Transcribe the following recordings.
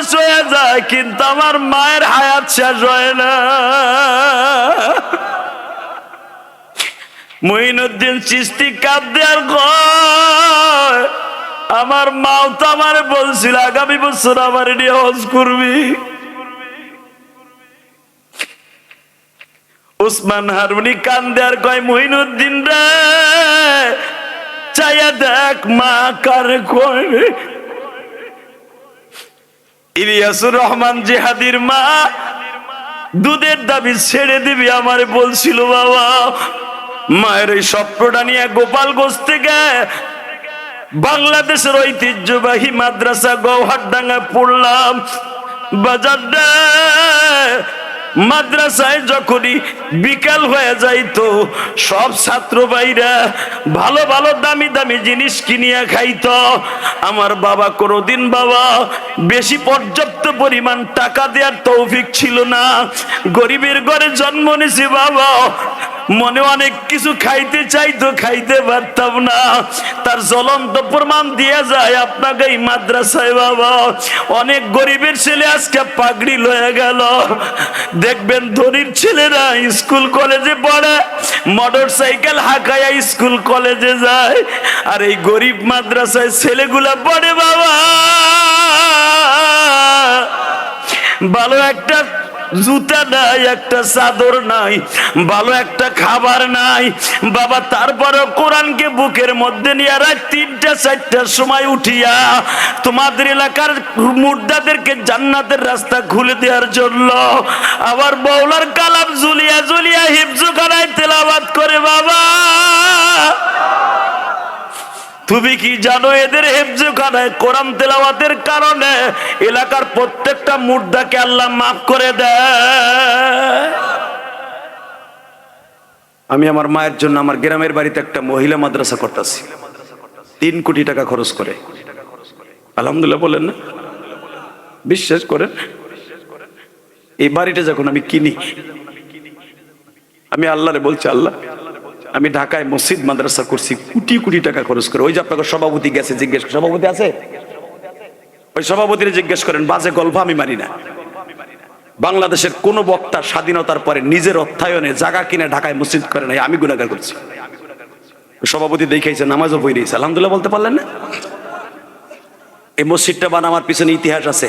শেষ হয়ে যায়, কিন্তু আমার মায়ের হায়াত শেষ হয় না। মুঈনুদ্দিন চিশতি কাঁদে আর কয়, আমার মাও তো আমার বলছিল আগামী বছর আমার নিয়ে হজ করবি। উসমান হারুনি কান্দে আর কয়, মুঈনুদ্দিন রে চাইয়া দেখ মা কারে কয়। ইলিয়াসুর রহমান জিহাদির মা দুধের দাবি ছেড়ে দিবি আমারে বলছিল বাবা। মায়ের এই স্বপ্নটা নিয়ে গোপালগঞ্জ থেকে বাংলাদেশের ঐতিহ্যবাহী মাদ্রাসা গৌহারডাঙ্গা পড়লাম। বাজারটা মাদ্রাসায় যখনই বিকাল হয়ে যাইতো সব ছাত্র ভাইরা ভালো ভালো দামি দামি জিনিস কিনিয়া খাইতো। আমার বাবা কোনোদিন বাবা বেশি পর্যাপ্ত পরিমাণ টাকা দেওয়ার তৌফিক ছিল না। গরিবের ঘরে জন্ম নিয়েছি বাবা, মনে অনেক কিছু খাইতে চাইতো, খাইতে পারতাম না। তার জ্বলন্ত প্রমাণ দিয়ে যায় আপনাকে এই মাদ্রাসায় বাবা অনেক গরিবের ছেলে আজকে পাগড়ি লয়ে গেল। দেখবেন ধনীর ছেলেরা স্কুল কলেজে পড়ে, মোটর সাইকেল হাঁকায়া স্কুল কলেজে যায়, আর এই গরিব মাদ্রাসায় ছেলেগুলা পড়ে বাবা ভালো একটা জুতা নাই, একটা চাদর নাই, ভালো একটা খাবার নাই বাবা। তারপরে কোরআনকে বুকের মধ্যে নিয়ে রাত ৩টা-৪টার সময় উঠিয়া তোমাদের এলাকার মুর্দাদেরকে জান্নাতের রাস্তা খুলে দেওয়ার জন্য আবার বাউলার কালাম ঝুলিয়া ঝুলিয়া হিফজুখানায় তেলাওয়াত করে বাবা। তুমি কি জানো এদের হেফজখানায় কোরআন তেলাওয়াতের কারণে এলাকার প্রত্যেকটা মুর্দাকে আল্লাহ মাফ করে দেয়। আমি আমার মায়ের জন্য আমার গ্রামের বাড়িতে একটা মহিলা মাদ্রাসা করতেছি, ৩ কোটি টাকা খরচ করে। আলহামদুলিল্লাহ বলেন না? বিশ্বাস করেন, এই বাড়িটা যখন আমি কিনি আমি আল্লাহরে বলছি, আল্লাহ আমি ঢাকায় মসজিদ মাদ্রাসা করছি কোটি কোটি টাকা খরচ করে। ওই যে আপনাকে সভাপতি গেছে, জিজ্ঞেস সভাপতি আছে, ওই সভাপতির জিজ্ঞেস করেন, বাজে গল্প আমি মানি না। বাংলাদেশের কোন বক্তা স্বাধীনতার পরে নিজের অর্থায়নে জায়গা কিনে ঢাকায় মসজিদ করে নাই, আমি গুনাহগার করছি। সভাপতি দেখাইছে, নামাজও পড়ে দিয়েছে, আলহামদুলিল্লাহ বলতে পারলেন না? এই মসজিদটা বানাবার পিছনে ইতিহাস আছে।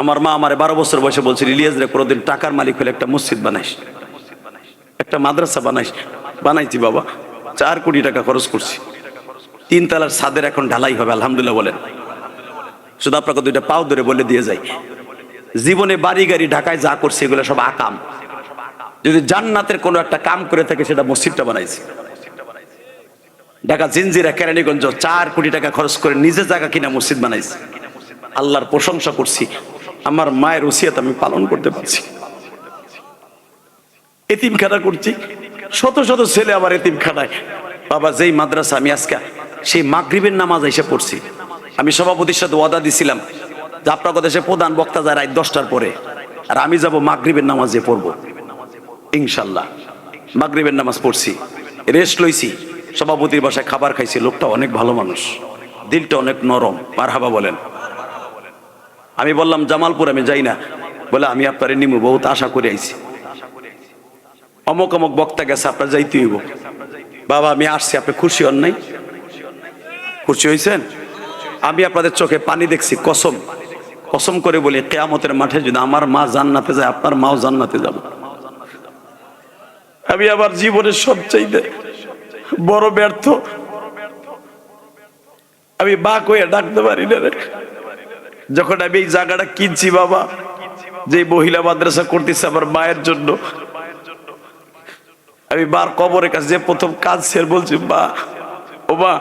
আমার মা আমার 12 বছর বয়সে বলছিল, ইলিয়াস রে কোনোদিন টাকার মালিক হলে একটা মসজিদ বানাইস, একটা মাদ্রাসা বানাইস। বানাইছি বাবা, 4 কোটি টাকা খরচ করছি। 3 তলার ছাদের এখন ঢালাই হবে, আলহামদুলিল্লাহ বলেন। শুধু আপনাকে 2টা পাও ধরে বলে দিয়ে যাই, জীবনে বাড়ি গাড়ি ঢাকায় যা করছে এগুলো সব আকাম। যদি জান্নাতের কোনো একটা কাম করে থাকে সেটা মসজিদটা বানাইছে। ঢাকা জিনজিরা কেরানীগঞ্জ 4 কোটি টাকা খরচ করে নিজে জায়গা কিনা মসজিদ বানাইছে। আল্লাহর প্রশংসা করছি, আমার মায়ের ওসিয়ত আমি পালন করতে পারছি। এতিমখানা করছি, শত শত ছেলে আবার এতিমখানায়। বাবা যেই মাদ্রাসা আমি আজকে সেই মাগরিবের নামাজ এসে পড়ছি। আমি সভাপতির সাথে ওয়াদা দিছিলাম যে আপনার দেশে প্রধান বক্তা যায় রাত 10টার পরে, আর আমি যাব মাগরিবের নামাজে পড়বো ইনশাল্লাহ। মাগরিবের নামাজ পড়ছি, রেস্ট লইছি, সভাপতির বাসায় খাবার খাইছি। লোকটা অনেক ভালো মানুষ, দিলটা অনেক নরম, মারহাবা বলেন। আমি বললাম জামালপুর আমি যাই না, বলে আমি আপনারে নিমু, বহুত আশা করে আইছি। অমক অমক বক্তা গেছে, আপনার যাইতে হইব। বাবা আমি আসছি, আপনি খুশি হন নাই? খুশি হয়েছেন? আমি আপনাদের চোখে পানি দেখছি, কসম কসম করে বলি, কিয়ামতের মাঠে যদি আমার মা জান্নাতে যায়, আপনার মাও জান্নাতে যাবে। আমি আমার জীবনের সবচাইতে বড় ব্যর্থ, আমি বাক হয়ে ডাকতে পারি না। যখন আমি এই জায়গাটা কিনছি বাবা, যে মহিলা মাদ্রাসা করতেছে আমার মায়ের জন্য, আমি বার কবরের কাছে যে প্রথম কাজ ছেড়ে বলছি, মা ও মা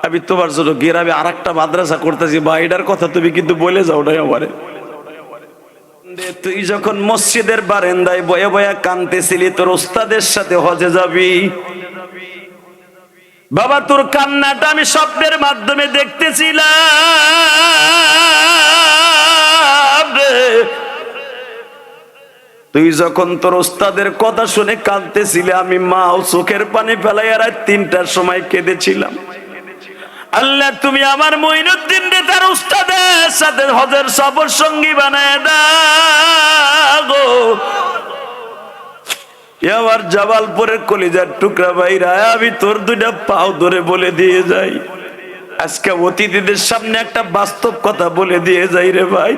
আমি তোমার জন্য গ্রামে আর একটা মাদ্রাসা করতেছি, মা এটার কথা তুমি কিন্তু বলে যাও না আমারে। তুই যখন মসজিদের বারান্দায় বয়ে বয়ে কাঁদতেছিলি তোর ওস্তাদের সাথে হজে যাবি, বাবা তোর কান্নাটা আমি স্বপ্নের মাধ্যমে দেখতেছিলাম। তুই যখন তোর ওস্তাদের কথা শুনে কাঁদতেছিলে, আমি মাও চোখের পানি ফেলাই রাত 3টার সময় কেঁদেছিলাম। আল্লাহ তুমি আমার মঈনুদ্দিন রে তার উস্তাদের সাথে হজের সফর সঙ্গী বানায় দাও। আমার জামালপুরের কলিজার টুকরা ভাইরা, আমি তোর দুইটা পাও ধরে বলে দিয়ে যাই, আজকে অতিথিদের সামনে একটা বাস্তব কথা বলে দিয়ে যাই রে ভাই,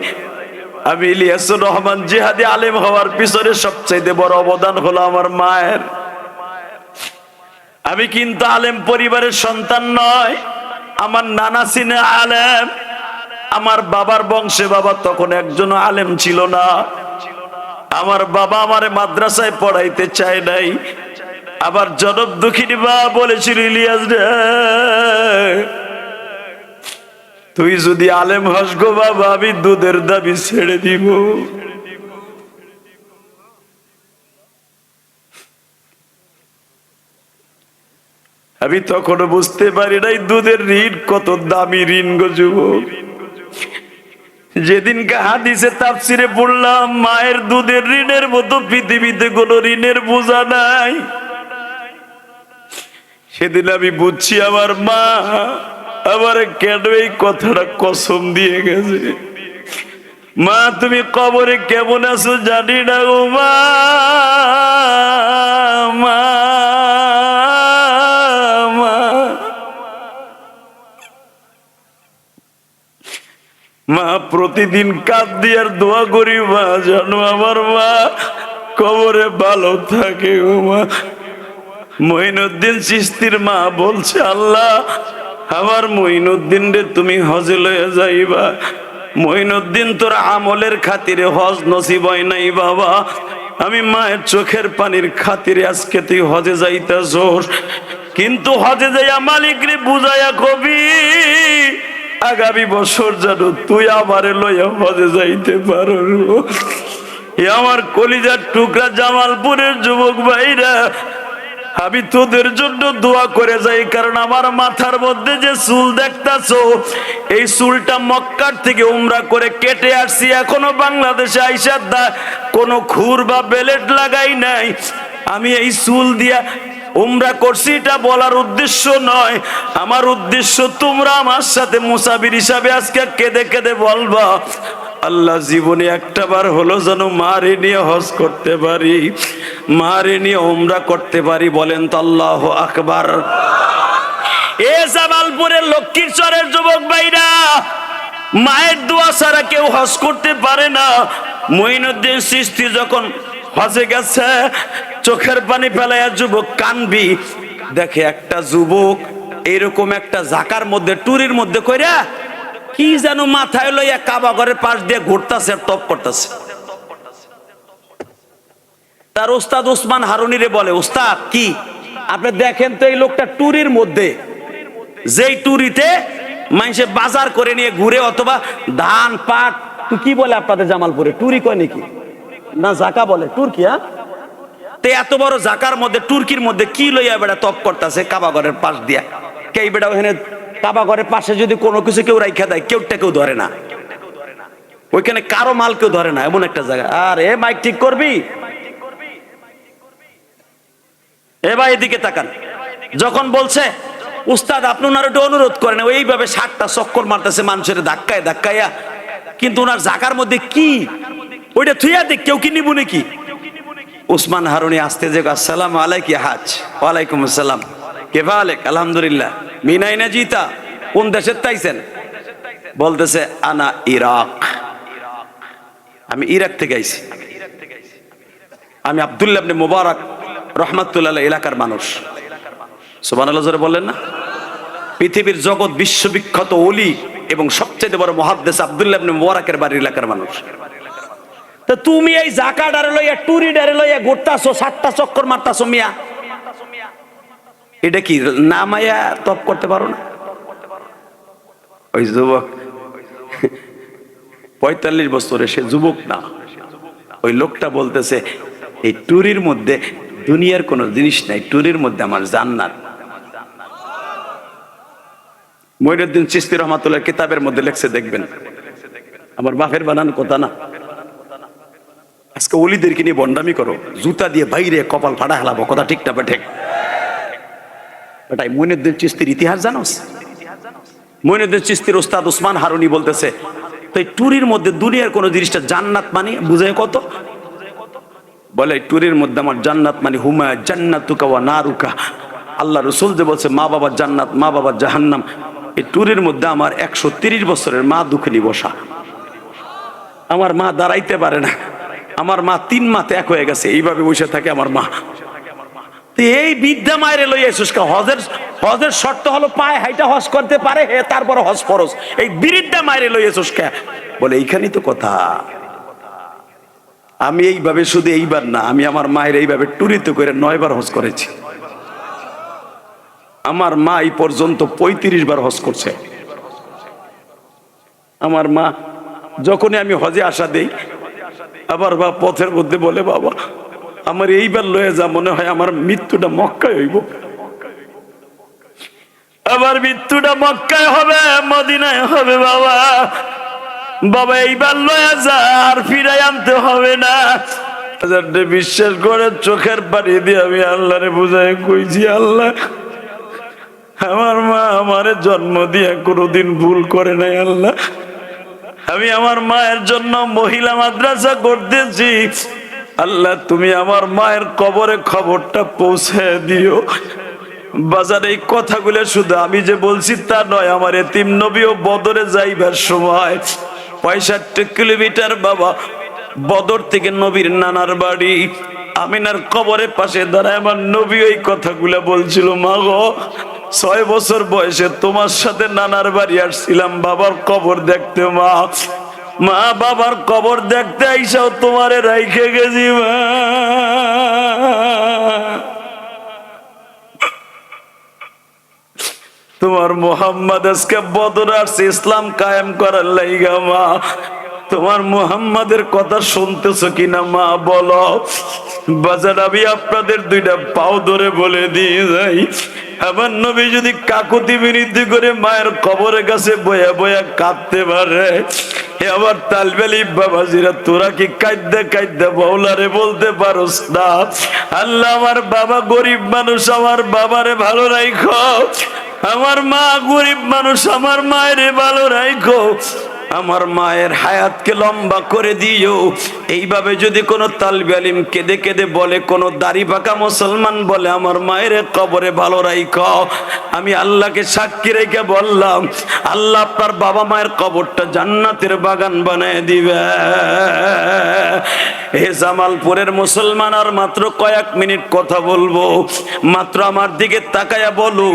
আমি ইলিয়াসুর রহমান জিহাদি আলেম হওয়ার পিছনে সবচাইতে বড় অবদান হলো আমার মায়ের। আমি কিন্তু আলেম পরিবারের সন্তান নয়, আমার নানা সিনে আলেম, আমার বাবার বংশে বাবা তখন একজন আলেম ছিল না। আমার বাবা আমারে মাদ্রাসায় পড়াইতে চায় নাই। আবার জনম দুঃখিনী মা বলেছিল, ইলিয়াস রে তুই যদি আলেম হস গো বাবা, আমি দুধের দাবি ছেড়ে দিব। আমি তখনও বুঝতে পারি নাই দুধের ঋণ কত দামি ঋণ গো যুবক। যেদিনকে হাদিসে তাফসিরে পড়লাম মায়ের দুধের ঋণের মতো পৃথিবীতে কোনো ঋণের বোঝা নাই, সেদিন আমি বুঝছি আমার মা আমার কেন এই কথাটা কসম দিয়ে গেছে। মা তুমি কবরে কেমন আছো জানি না গো মা, মা মা প্রতিদিন কাঁদি আর দোয়া করি মা জানো আমার মা কবরে ভালো থাকে গো মা। মঈনুদ্দিন চিশতির মা বলছে, আল্লাহ আমার মঈনুদ্দিন রে তুমি হজে লয়ে যাইবা। মঈনুদ্দিন তোর আমলের খাতিরে হজ নসিব হয় নাই বাবা, আমি মায়ের চোখের পানির খাতিরে আজকে তুই হজে যাইতাছস, কিন্তু হজে যাইয়া মালিক রে বুঝাইয়া কবি আগামী বছর যেন তুই আমারে লইয়া হজে যাইতে পারো। আমার কলিজার টুকরা জামালপুরের যুবক ভাইরা, আমি তোদের জন্য দোয়া করে যাই, কারণ আমার মাথার মধ্যে যে চুল দেখতাছো এই চুলটা মক্কার থেকে উমরা করে কেটে আসছি, এখনো বাংলাদেশে আইসা কোনো খুর বা বেলেট লাগাই নাই। আমি এই চুল দিয়া উমরা করছি এটা বলার উদ্দেশ্য নয়, আমার উদ্দেশ্য তোমরা আমার সাথে মুসাফির হিসাবে আজকে কেঁদে কেঁদে বলবা, আল্লাহ জীবনে একটা বার হলো যেন মারে নিয়ে হজ করতে পারি, মারে নিয়ে উমরা করতে পারি। বলেন তো আল্লাহু আকবার। এ জামালপুরের লক্ষ্মীর চরের যুবক ভাইরা, মায়ের দোয়া ছাড়া কেউ হজ করতে পারে না। মঈনুদ্দিন চিশতি যখন হজে গেছে চোখের পানি ফেলাইয়া যুবক কানবি, দেখে একটা যুবক এরকম একটা জাকার মধ্যে টুরির মধ্যে কইরা কি যেন মাথায় লইয়া কাবা ঘরের পাশ দিয়ে ঘুরতাছে, টপ করতেছে। তার উস্তাদ ওসমান হারুনিরে বলে, উস্তাদ কি আপনি দেখেন তো এই লোকটা টুরির মধ্যে, যেই টুরিতে মানুষে বাজার করে নিয়ে ঘুরে, অথবা ধান পাট কি বলে আপনাদের জামালপুরে টুরি কয় নাকি না জাকা বলে, টুরকি। হ্যাঁ, তো এত বড় জাকার মধ্যে টুরকির মধ্যে কি লইয়া বেড়া তপ করতেছে কাবা ঘরের পাশ দিয়া। কে বেড়া ওখানে কাবা ঘরের পাশে যদি কোনো কিছু কেউ রাইখা দেয় কেউটা কেউ ধরে না, ওইখানে কারো মাল কেউ ধরে না, এমন একটা জায়গা। আর এ মাইক ঠিক করবি, এ ভাই এদিকে তাকান। যখন বলছে উস্তাদ আপনি ওনার একটু অনুরোধ করেন, ওইভাবে 60টা চক্কর মারতেছে মানুষের ধাক্কায় ধাক্কাইয়া, কিন্তু ওনার জাকার মধ্যে কি ওইটা থুইয়া দেখ কেউ কি নিব নাকি। ওসমান হারুনি আসতে যে আসসালামু আলাইকুম হাজ। ওয়ালাইকুম আসসালাম, কেফা আলেক, আলহামদুলিল্লাহ। মিনাইনা জিতা, কোন দেশের তাইছেন? বলতেছে আনা ইরাক, আমি ইরাক থেকে আইছি। আমি আব্দুল্লাহ ইবনে মুবারক রহমাতুল্লাহ এলাকার মানুষ। সুবহানাল্লাহ জোরে বললেন না? পৃথিবীর জগৎ বিশ্ববিখ্যাত ওলি এবং সবচেয়ে বড় মুহাদ্দিস আব্দুল্লাহ ইবনে মুবারকের বাড়ির এলাকার মানুষ। তো তুমি এই জাকাডারে লইয়া টুরি ডারে লইয়া ঘুরতাছো, 60টা চক্কর মারতাছো মিয়া, এটা কি নামায়া তপ করতে পারো না? ওই যুবক 45 বছরে, সে যুবক না, ওই লোকটা বলতেছে এই টুরির মধ্যে দুনিয়ার কোনো জিনিস নাই, টুরির মধ্যে আমার জান্নাত। মঈনুদ্দিন চিশতি রহমাতুল্লাহ কিতাবের মধ্যে লেখছে, দেখবেন আমার বাপের বানানো কথা না। আজকে ওলিদেরকে নিয়ে বন্ডামি করো, জুতা দিয়ে বাইরে কপাল ফাটা হেলাবো, কথা ঠিক না? ঠিক। এটাই মঈনুদ্দিন চিশতির ইতিহাস জানোস? মইনুদ্দিন চিশতির ওস্তাদ ওসমান হারুনি বলতেছে, তো এই টুরির মধ্যে দুনিয়ার কোন জিনিসটা জান্নাত মানে বুঝে কত? বলে টুরির মধ্যে আমার জান্নাত মানে হুমা জান্নাতুকা ওয়া নারুকা। আল্লাহ রসুল যে বলছে মা বাবার জান্নাত মা বাবার জাহান্নাম, এই টুরির মধ্যে আমার 130 বছরের মা দুঃখে বসা। আমার মা দাঁড়াইতে পারে না, আমার মা 3 মাতে এক হয়ে গেছে, এইভাবে বসে থাকে আমার মা। এই বিদ্যা মায়ের লই এসুস কা? হজের শর্ত হলো পায়ে হাইটা হজ করতে পারে হে, তারপর হজ ফরজ। এই বিরিদ্যা মায়ের লই এসুস কা? বলে এইখানেই তো কথা। আমি এইভাবে শুধু এইবার না, আমি আমার মায়ের এইভাবে টুরিতে করে 9 বার হজ করেছি। আমার মা এই পর্যন্ত 35 বার হজ করছে। আমার মা যখনই আমি হজে আসা দেই, আবার বা পথের মধ্যে বলে বাবা আমার এইবার লয়ে যা, মনে হয় আমার মৃত্যুটা মক্কায় হইব, আবার মৃত্যুটা মক্কায় হবে মদিনায় হবে, বাবা বাবা এইবার লয়ে যা, আর ফিরাই আনতে হবে না। বিশ্বাস করে চোখের পানি দিয়ে আমি আল্লাহরে বুঝাই কইছি, আল্লাহ আমার মা আমারে জন্ম দিয়ে কোনোদিন ভুল করে নাই। আল্লাহ আমি আমার মায়ের জন্য মহিলা মাদ্রাসা করতেছি, আল্লাহ তুমি আমার মায়ের কবরে খবরটা পৌঁছে দিও। বাজার এই কথাগুলো শুধু আমি যে বলছি তা নয়, আমার এতিম নবীও বদরে যাইবার সময় 65 কিলোমিটার বাবা বদর থেকে নবীর নানার বাড়ি আমিনার কবরের পাশে দাঁড়ায় আমার নবী ওই কথাগুলো বলছিল, মা গো 6 বছর বয়সে তোমার সাথে নানার বাড়ি আসছিলাম বাবার কবর দেখতে, মা বাবার কবর দেখতে আইসাও তোমারে রাইখে গেছি মা। তোমার মোহাম্মদ আজকে বদরে আসছে ইসলাম কায়েম করার লাইগা, মা তোমার মুহাম্মাদের কথা শুনতেছো কিনা মা বলো। বাজার আমি আপনাদের 2টা পাও ধরে বলে দিয়ে যাই, আমার নবী যদি কাকুতি বিনতি করে মায়ের কবরের কাছে বয়া বয়া কাঁদতে পারে, আবার তালবেলি বাবাজিরা তোরা কি কাঁদতে কাঁদতে বাউলারে বলতে পারোস না, আল্লাহ আমার বাবা গরিব মানুষ আমার বাবারে ভালো রাখো, আমার মা গরিব মানুষ আমার মায়েরে ভালো রাখো, আমার মায়ের হায়াতকে লম্বা করে দিও। এইভাবে যদি কোনো তালবে আলিম কেঁদে কেঁদে বলে, কোনো দাড়ি পাকা মুসলমান বলে আমার মায়ের কবরে ভালো রাখো, আমি আল্লাহকে সাক্ষী রেখে বললাম আল্লাহ আপনার বাবা মায়ের কবরটা জান্নাতের বাগান বানায় দিবে। হে জামালপুরের মুসলমান, আর মাত্র কয়েক মিনিট কথা বলবো, মাত্র আমার দিকে তাকায়া বলো,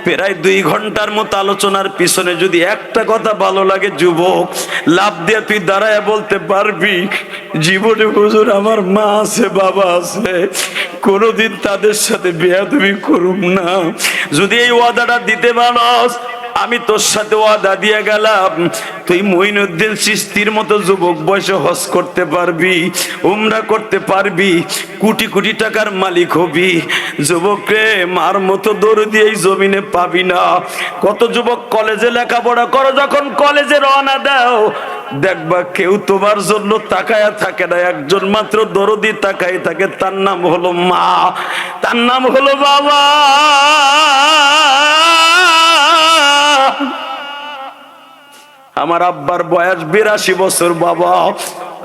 প্রায় 2 ঘন্টার মতো আলোচনার পিছনে যদি একটা কথা ভালো লাগে যুবক, লাভ দিয়ে তুই দাঁড়ায় বলতে পারবি জীবনে হুজুর আমার মা আছে বাবা আছে, কোনোদিন তাদের সাথে বেয়াদবি করুম না। যদি এই ওয়াদাটা দিতে পারস, আমি তোর সাথে ওয়াদা দিয়ে গেলাম তুই মঈনুদ্দিন চিশতির মতো যুবক বয়সে হজ করতে পারবি, উমরা করতে পারবি, কোটি কোটি টাকার মালিক হবি। যুবক রে, মার মতো দরদি এই জমিনে পাবি না। কত যুবক কলেজে লেখাপড়া করো, যখন কলেজে রওনা দাও দেখবা কেউ তোমার জন্য তাকায়া থাকে না, একজন মাত্র দরদি তাকাই থাকে, তার নাম হলো মা, তার নাম হলো বাবা। আমার আব্বার বয়স 82 বছর বাবা।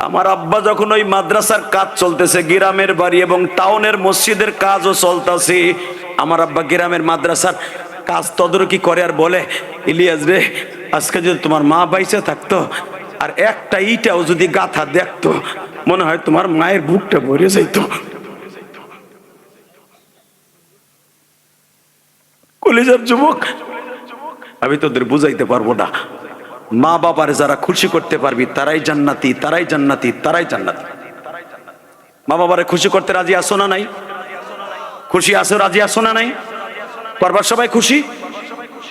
আমার আব্বা যখন ওই মাদ্রাসার কাজ চলতেছে, গ্রামের বাড়ি এবং টাউনের মসজিদের কাজও চলতেছে, আমার আব্বা গ্রামের মাদ্রাসার কাজ তদারকি করে আর বলে, ইলিয়াস রে আজকে যদি তোমার মা বাইসে থাকতো আর একটা ইটাও যদি গাথা দেখতো, মনে হয় তোমার মায়ের বুকটা ভরে যাইত। কলিজার যুবক, আমি তোদের বুঝাইতে পারবো না। মা বাবার যারা খুশি করতে পারবি তারাই জান্নাতি, তারাই জান্নাতি, তারাই জান্নাতি। মা বাবারে খুশি করতে রাজি আসো না নাই? খুশি আসো, রাজি আসো না নাই? করবার সবাই খুশি?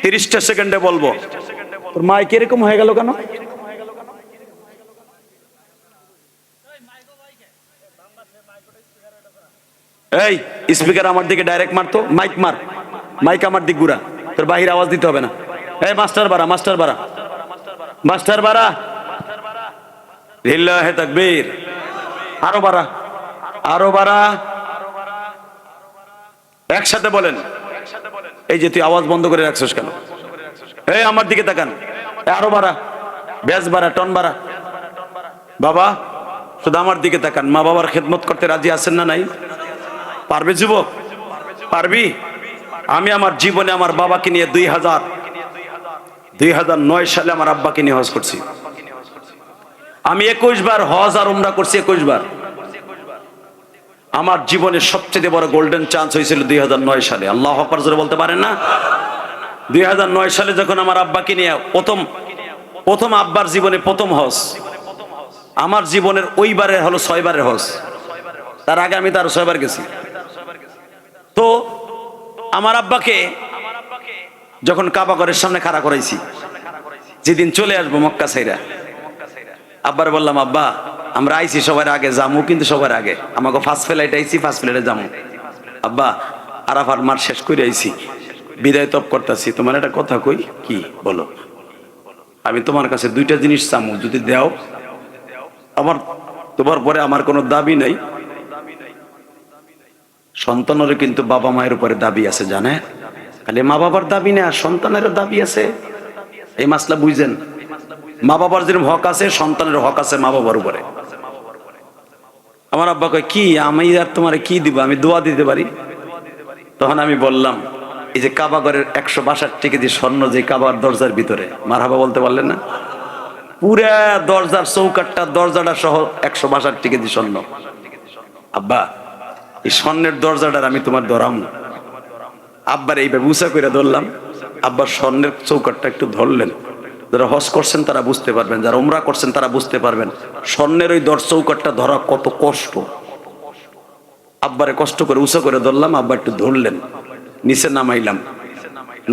30টা সেকেন্ডে বলবো। তোর মা কিরকম হয়ে গেল কেন? এই স্পিকার আমার দিকে ডাইরেক্ট মারতো, মাইক মার, মাইক আমার দিক ঘুরা, তোর বাহির আওয়াজ দিতে হবে না। এই মাস্টার বাড়া, মাস্টার বাড়া, মাস্টার বাড়া, লিল্লাহে তাকবীর, আরো বাড়া, আরো বাড়া, একসাথে বলেন। এই যে তুই আওয়াজ বন্ধ করে রাখছিস কেন? এই আমার দিকে তাকান, আরো বাড়া, ব্যাস বাড়া, টন বাড়া। বাবা শুধু আমার দিকে তাকান, মা বাবার খেদমত করতে রাজি আছেন না নাই? পারবে যুবক? পারবি? আমি আমার জীবনে আমার বাবাকে নিয়ে 2009 সালে আমার আব্বাকে নিয়ে হজ করছি। আমি 21 বার হজ আর উমরা করছি, 21 বার। আমার জীবনের সবচেয়ে বড় গোল্ডেন চান্স হয়েছিল 2009 সালে। আল্লাহু আকবার জোরে বলতে পারেন না? 2009 সালে যখন আমার আব্বাকে নিয়ে প্রথম আব্বার জীবনে প্রথম হজ, আমার জীবনের ওইবারে হলো 6 বারের হজ। তার আগে আমি তার 6 বার গেছি। তো আমার আব্বাকে যখন কাবা ঘরের সামনে খাড়া করাইছি, যেদিন চলে আসবো মক্কা ছাইরা, আব্বার বললাম, আব্বা আমরা আইছি সবার আগে, জামু কিন্তু সবার আগে, আমাকে ফার্স্ট ফ্লাইট আইছি, ফার্স্ট ফ্লাইটে জামু। আব্বা আরাফার মার শেষ করে আইছি, বিদায় তপ করতেছি, তোমার একটা কথা কই। কি বলো? আমি তোমার কাছে 2টা জিনিস চামু, যদি দাও, আমার তোমার পরে আমার কোনো দাবি নাই। সন্তানেরও কিন্তু বাবা মায়ের উপরে দাবি আছে, জানে? খালি মা বাবার দাবি না, সন্তানেরও দাবি আছে। এই মাসলা বুঝেন? মা বাবার যেরকম হক আছে, সন্তানের হক আছে মা বাবার উপরে। আমার আব্বা কয়, কি আমি আর তোমার কি দিব, আমি দোয়া দিতে পারি? তখন আমি বললাম, এই যে কাবা ঘরের 162 কেজি স্বর্ণ যে কাবার দরজার ভিতরে, মারহাবা বলতে পারলেন না? পুরা দরজার চৌকাটটা, দরজাটা সহ 162 কেজি স্বর্ণ। আব্বা এই স্বর্ণের দরজাটার আমি তোমার ধরাম না। আব্বার এইভাবে উঁচা করে ধরলাম। আব্বার স্বর্ণের চৌকাটটা একটু ধরলেন। যারা হজ করছেন তারা বুঝতে পারবেন, যারা উমরা করছেন তারা বুঝতে পারবেন স্বর্ণের ওই দর চৌকাটটা ধরা কত কষ্ট। আব্বারে কষ্ট করে উঁচা করে ধরলাম, আব্বা একটু ধরলেন, নিচে নামাইলাম।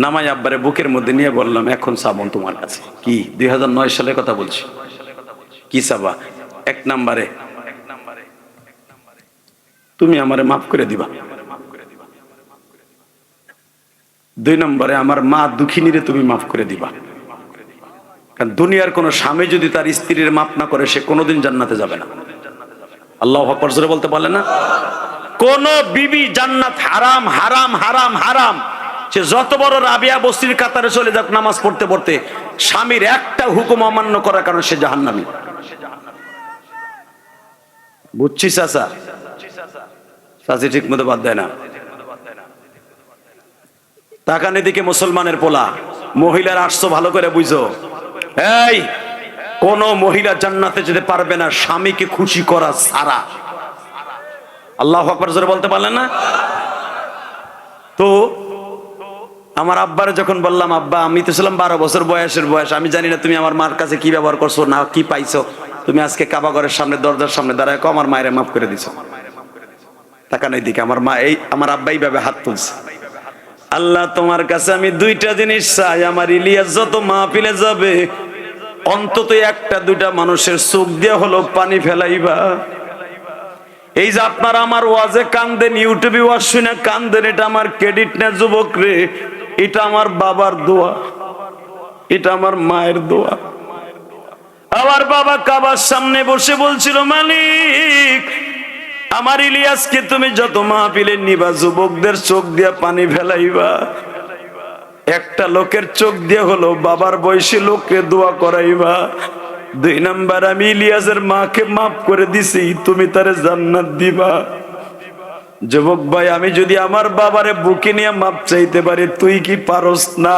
নামাই আব্বারে বুকের মধ্যে নিয়ে বললাম, এখন চাবন তোমার কাছে। কি? 2009 সালের কথা বলছি। কি চাবা? 1 নম্বরে তুমি আমারে মাফ করে দিবা। 2 নম্বরে আমার মা দুঃখিনীরে তুমি মাফ করে দিবা। কারণ দুনিয়ার কোন স্বামী যদি তার স্ত্রীর মাফ না করে, সে কোনোদিন জান্নাতে যাবে না। আল্লাহু আকবার জোরে বলতে পারলেন না? কোন বিবি জান্নাত হারাম, হারাম, হারাম, হারাম। সে যত বড় রাবিয়া বস্তির কাতারে চলে যাক নামাজ পড়তে পড়তে, স্বামীর একটা হুকুম অমান্য করার কারণে সে জাহান্নামী। বুঝছিস চাচা? চাচি ঠিক মতো বাদ দেয় না। তাকান এদিকে, মুসলমানের পোলা, মহিলার আসছো ভালো করে বুঝো। এই কোন মহিলা জান্নাতে যেতে পারবে না স্বামীকে খুশি করা ছাড়া। আল্লাহু আকবার জোরে বলতে পারলেন না? তো আমার আব্বারে যখন বললাম, আব্বা আমি তো ছিলাম 12 বছর বয়স, আমি জানি না তুমি আমার মার কাছে কি ব্যবহার করছো না কি পাইছো, তুমি আজকে কাবা ঘরের সামনে দরজার সামনে দাঁড়ায় আমার মায়ের মাফ করে দিছো। তাকান এইদিকে, আমার মা আমার আব্বা এইভাবে হাত তুলছে। আল্লাহ তোমার কাছে আমি 2টা জিনিস চাই, আমার ইলিয়াস যত মাহফিলে যাবে অন্তত 1-2টা মানুষের চোখ দিয়ে হলো পানি ফেলাইবা। এই যে আপনারা আমার ওয়াজে কান্দেন, ইউটিউবে ওয়াজ শুনে কান্দেন, এটা আমার ক্রেডিট না যুবক রে, এটা আমার বাবার দোয়া, এটা আমার মায়ের দোয়া। আমার বাবা কাবার সামনে বসে বলছিল, মালিক আমার ইলিয়াসকে তুমি যত মাহফিলে নিবা যুবকদের চোখ দিয়ে পানি ফেলাইবা। একটা লোকের চোখ দিয়ে হলো বাবার বয়সী লোককে দোয়া করাইবা। 2 নাম্বার আমি ইলিয়াসের মাকে মাফ করে দিছি, তুমি তারে জান্নাত দিবা। যুবক ভাই, আমি যদি আমার বাবারে বুকে নিয়ে মাপ চাইতে পারি, তুই কি পারস না?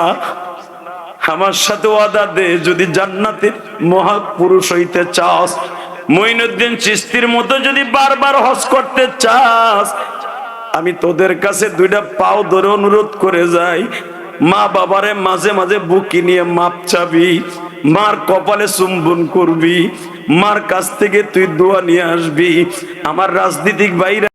আমার সাথে ওয়াদা দে, যদি জান্নাতের মহাপুরুষ হইতে চাস, মঈনুদ্দিন চিশতির মতো যদি বারবার হজ করতে চাস, আমি তোদের কাছে 2টা পাও ধরে অনুরোধ করে যাই, মা বাবারে মাঝে মাঝে বুকে নিয়ে মাপ চাবি, মার কপালে চুম্বন করবি, মার কাছ থেকে তুই দোয়া নিয়ে আসবি। আমার রাজনীতিক ভাইরা